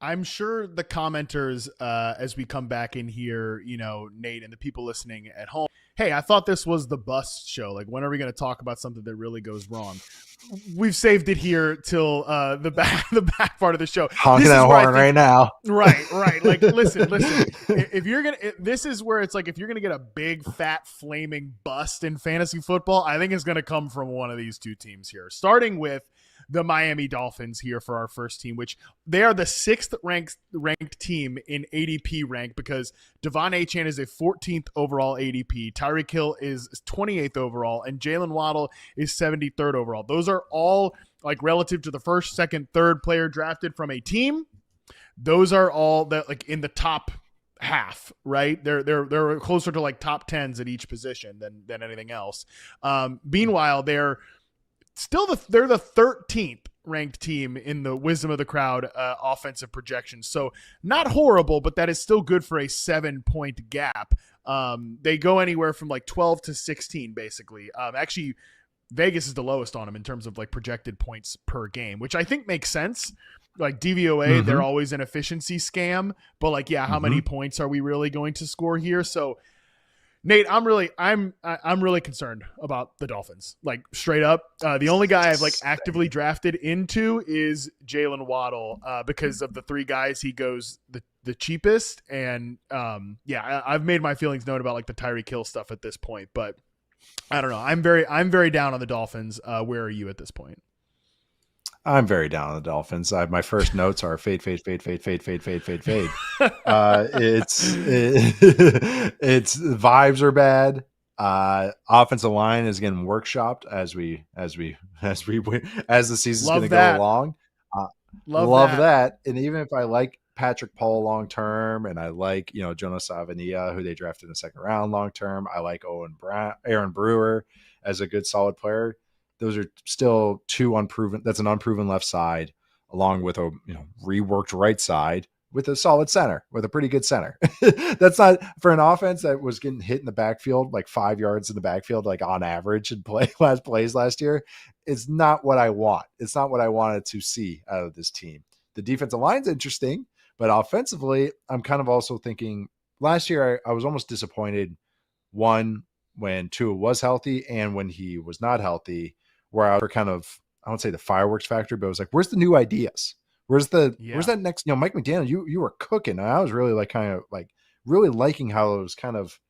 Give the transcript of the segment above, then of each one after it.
I'm sure the commenters, as we come back in here, Nate and the people listening at home, hey, I thought this was the bust show. Like, when are we going to talk about something that really goes wrong? We've saved it here till the back part of the show. Honking that horn right now. Right. Like, listen. If you're gonna, this is where it's like, if you're gonna get a big fat flaming bust in fantasy football, I think it's gonna come from one of these two teams here. Starting with the Miami Dolphins here for our first team, which they are the 6th ranked team in ADP rank because Devon Achane is a 14th overall ADP, Tyreek Hill is 28th overall, and Jalen Waddle is 73rd overall. Those are all like relative to the first, second, third player drafted from a team. Those are all that like in the top half, right? They're closer to like top 10s at each position than anything else. Meanwhile, they're the 13th ranked team in the wisdom of the crowd offensive projections. So not horrible, but that is still good for a 7-point gap. They go anywhere from like 12 to 16, basically. Actually, Vegas is the lowest on them in terms of like projected points per game, which I think makes sense. Like DVOA, they're always an efficiency scam, but like, yeah, how many points are we really going to score here? So Nate, I'm really concerned about the Dolphins. Like straight up, the only guy I've like actively drafted into is Jalen Waddle because of the 3 guys he goes the cheapest, and I've made my feelings known about like the Tyreek Hill stuff at this point, but I don't know. I'm very down on the Dolphins. Where are you at this point? I'm very down on the Dolphins. My first notes are fade. It's vibes are bad. Offensive line is getting workshopped as the season's going to go along. Love that. And even if I like Patrick Paul long term, and I like Jonnu Smith, who they drafted in the 2nd round long term, I like Aaron Brewer as a good solid player. Those are still 2 unproven. That's an unproven left side, along with a reworked right side with a solid center, with a pretty good center. That's not for an offense that was getting hit in the backfield, like 5 yards in the backfield, like on average in plays last year. It's not what I want. It's not what I wanted to see out of this team. The defensive line's interesting, but offensively, I'm kind of also thinking last year I was almost disappointed. One, when Tua was healthy and when he was not healthy, where I was kind of, I won't say the fireworks factory, but it was like, where's the new ideas? Where's that next, Mike McDaniel, you were cooking. And I was really really liking how it was kind of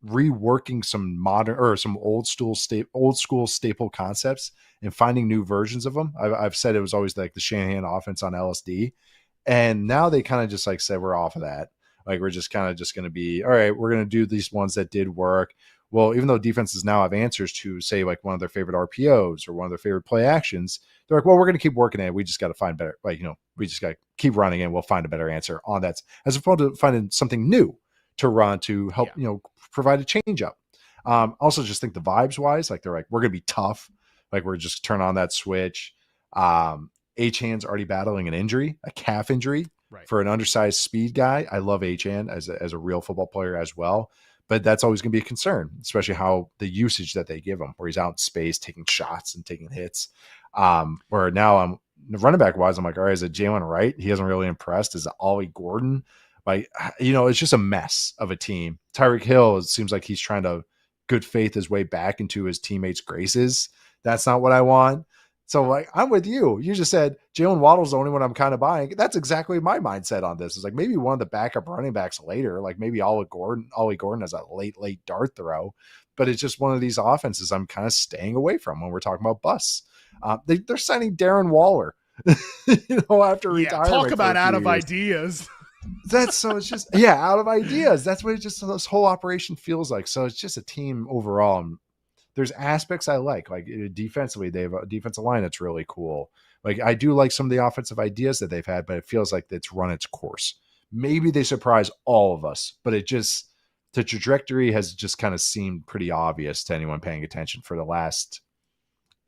reworking some modern or some old school staple concepts and finding new versions of them. I've said it was always like the Shanahan offense on LSD. And now they kind of just like said, we're off of that. Like, we're just kind of just going to be, all right, we're going to do these ones that did work. Well, even though defenses now have answers to, say, like one of their favorite RPOs or one of their favorite play actions, they're like, well, we're going to keep working at it. We just got to find better, we just got to keep running and we'll find a better answer on that, as opposed to finding something new to run to help, provide a change up. Also just think the vibes wise, like they're like, we're going to be tough. Like we're just turn on that switch. Achane's already battling an injury, a calf injury. Right. For an undersized speed guy. I love Achane as a real football player as well. But that's always going to be a concern, especially how the usage that they give him, where he's out in space taking shots and taking hits. Where now I'm running back wise, I'm like, all right, is it Jalen Wright? He hasn't really impressed. Is it Ollie Gordon? Like, it's just a mess of a team. Tyreek Hill, it seems like he's trying to good faith his way back into his teammates' graces. That's not what I want. So, like, I'm with you. You just said Jalen Waddle's the only one I'm kind of buying. That's exactly my mindset on this. It's like maybe one of the backup running backs later, like maybe Ollie Gordon has a late dart throw, but it's just one of these offenses I'm kind of staying away from when we're talking about busts. They're signing Darren Waller, after retirement. Talk about out of ideas. It's just, out of ideas. That's what this whole operation feels like. So it's just a team overall. There's aspects I like defensively, they have a defensive line that's really cool. Like I do like some of the offensive ideas that they've had, but it feels like it's run its course. Maybe they surprise all of us, but the trajectory has just kind of seemed pretty obvious to anyone paying attention for the last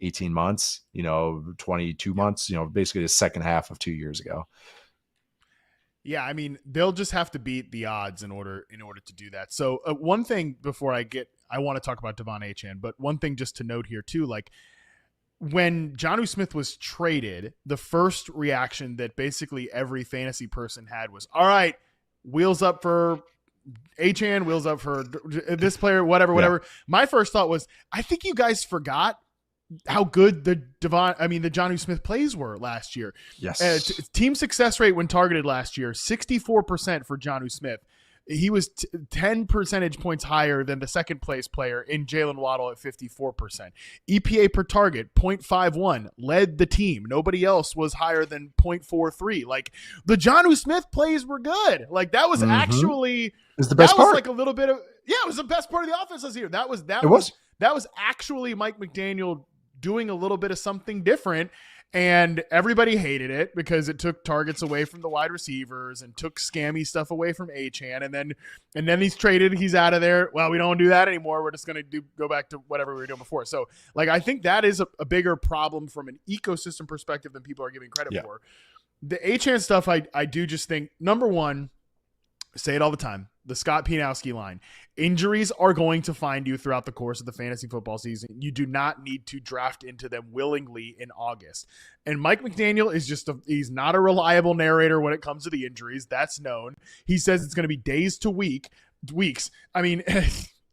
18 months, 22 months, basically the second half of 2 years ago. Yeah, I mean, they'll just have to beat the odds in order to do that. So one thing before I want to talk about Devon Achane, but one thing just to note here too, like when Jonnu Smith was traded, the first reaction that basically every fantasy person had was, all right, wheels up for Achane, wheels up for this player, whatever. My first thought was, I think you guys forgot how good the Jonnu Smith plays were last year. Yes. Team success rate when targeted last year, 64% for Jonnu Smith. He was 10 percentage points higher than the second place player in Jalen Waddle at 54%. EPA per target, 0.51, led the team. Nobody else was higher than 0.43. Like, the Jonnu Smith plays were good. Like, that was actually the best part. Was like a little bit of, it was the best part of the offense this year. That was actually Mike McDaniel doing a little bit of something different. And everybody hated it because it took targets away from the wide receivers and took scammy stuff away from Achane. And then he's traded. He's out of there. Well, we don't do that anymore. We're just going to go back to whatever we were doing before. So, like, I think that is a bigger problem from an ecosystem perspective than people are giving credit for. The Achane stuff, I do just think, number one, say it all the time, the Scott Pianowski line. Injuries are going to find you throughout the course of the fantasy football season. You do not need to draft into them willingly in August. And Mike McDaniel is he's not a reliable narrator when it comes to the injuries. That's known. He says it's going to be days to weeks. I mean,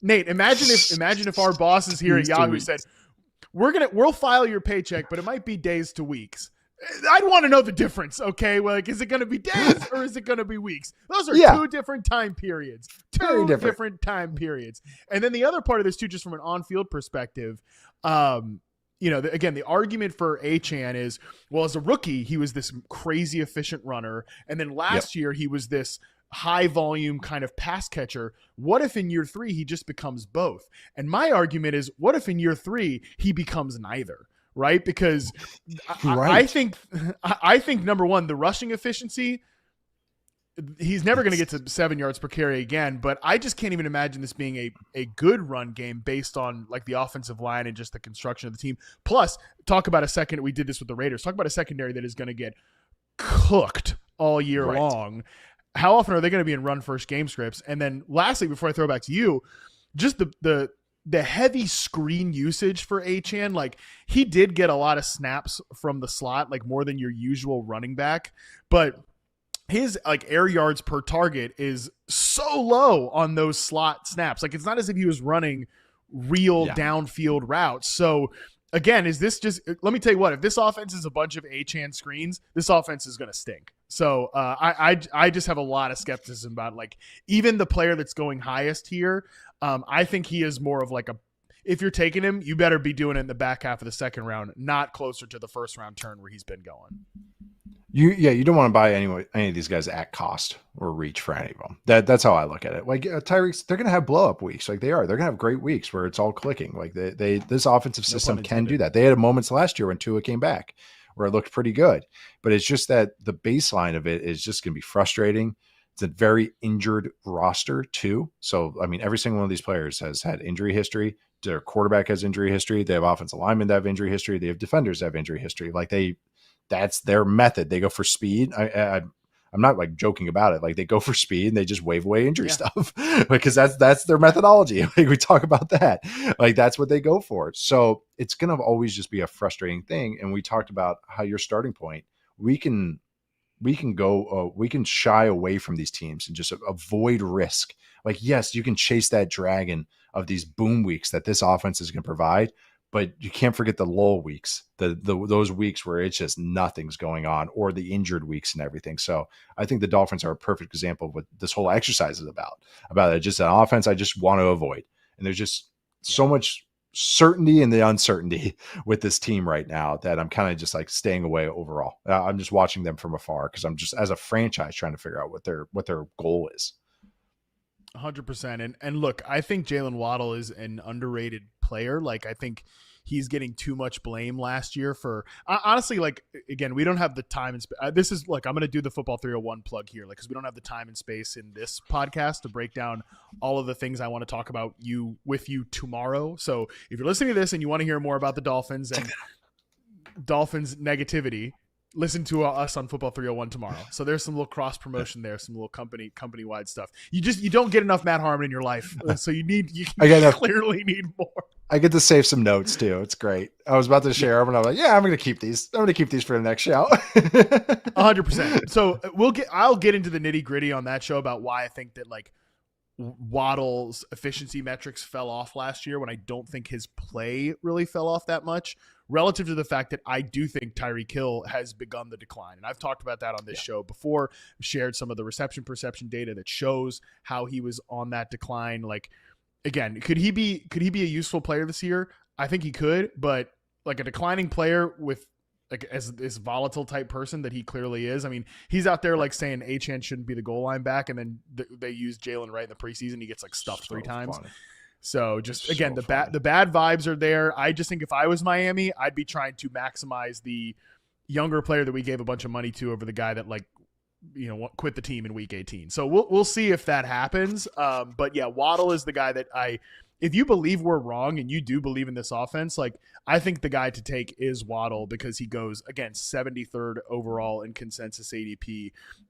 Nate, imagine if our bosses here at Yahoo said, we'll file your paycheck, but it might be days to weeks. I'd want to know the difference, okay? Like, is it going to be days or is it going to be weeks? Those are two different time periods. Two different time periods. And then the other part of this, too, just from an on-field perspective, again, the argument for Achane is, well, as a rookie, he was this crazy efficient runner. And then last year, he was this high-volume kind of pass catcher. What if in year 3, he just becomes both? And my argument is, what if in year 3, he becomes neither? Right? Because I think number one, the rushing efficiency, he's never going to get to 7 yards per carry again, but I just can't even imagine this being a good run game based on like the offensive line and just the construction of the team. Plus, we did this with the Raiders, talk about a secondary that is going to get cooked all year long. How often are they going to be in run first game scripts? And then lastly, before I throw it back to you, just the heavy screen usage for Achane, like he did get a lot of snaps from the slot, like more than your usual running back, but his like air yards per target is so low on those slot snaps. Like, it's not as if he was running real downfield routes. So again, is this just, let me tell you what, if this offense is a bunch of Achane screens, this offense is going to stink. So I just have a lot of skepticism about, like, even the player that's going highest here. I think he is more of like if you're taking him, you better be doing it in the back half of the second round, not closer to the first round turn where he's been going. You don't want to buy any of these guys at cost or reach for any of them. That's how I look at it. Like Tyreek's, they're going to have blow up weeks. Like they're going to have great weeks where it's all clicking. Like this offensive system can do that. They had moments last year when Tua came back where it looked pretty good, but it's just that the baseline of it is just going to be frustrating. It's a very injured roster too. So, I mean, every single one of these players has had injury history. Their quarterback has injury history. They have offensive linemen that have injury history. They have defenders that have injury history. Like that's their method. They go for speed. I'm not like joking about it. Like they go for speed and they just wave away injury stuff because that's their methodology. Like we talk about that. Like that's what they go for. So it's going to always just be a frustrating thing. And we talked about how your starting point, we can shy away from these teams and just avoid risk. Like, yes, you can chase that dragon of these boom weeks that this offense is going to provide, but you can't forget the lull weeks, those weeks where it's just nothing's going on, or the injured weeks and everything. So I think the Dolphins are a perfect example of what this whole exercise is about it. Just an offense I just want to avoid. And there's just so much certainty in the uncertainty with this team right now that I'm kind of just like staying away overall. I'm just watching them from afar because I'm just, as a franchise, trying to figure out what their goal is. 100%. And look, I think Jalen Waddle is an underrated player. Like, I think he's getting too much blame last year for honestly, like, again, we don't have the time and this is like, I'm going to do the Football 301 plug here, like, cause we don't have the time and space in this podcast to break down all of the things I want to talk about with you tomorrow. So if you're listening to this and you want to hear more about the Dolphins and Dolphins negativity, listen to us on Football 301 tomorrow. So there's some little cross promotion there, some little company wide stuff. You don't get enough Matt Harmon in your life, so you clearly need more. I get to save some notes too. It's great. I was about to share them, and I'm like, yeah, I'm going to keep these. I'm going to keep these for the next show. 100%. So I'll get into the nitty gritty on that show about why I think that like Waddle's efficiency metrics fell off last year when I don't think his play really fell off that much relative to the fact that I do think Tyreek Hill has begun the decline. And I've talked about that on this show before. I've shared some of the reception perception data that shows how he was on that decline. Like, again, could he be a useful player this year? I think he could, but like a declining player with like as this volatile type person that he clearly is. I mean, he's out there like saying Achane shouldn't be the goal line back, and then they use Jalen Wright in the preseason. He gets like stuffed 3 times. Funny. So just again, the bad vibes are there. I just think if I was Miami, I'd be trying to maximize the younger player that we gave a bunch of money to over the guy that like, you know, quit the team in week 18. So we'll see if that happens. But yeah, Waddle is the guy that if you believe we're wrong and you do believe in this offense, like I think the guy to take is Waddle because he goes again 73rd overall in consensus ADP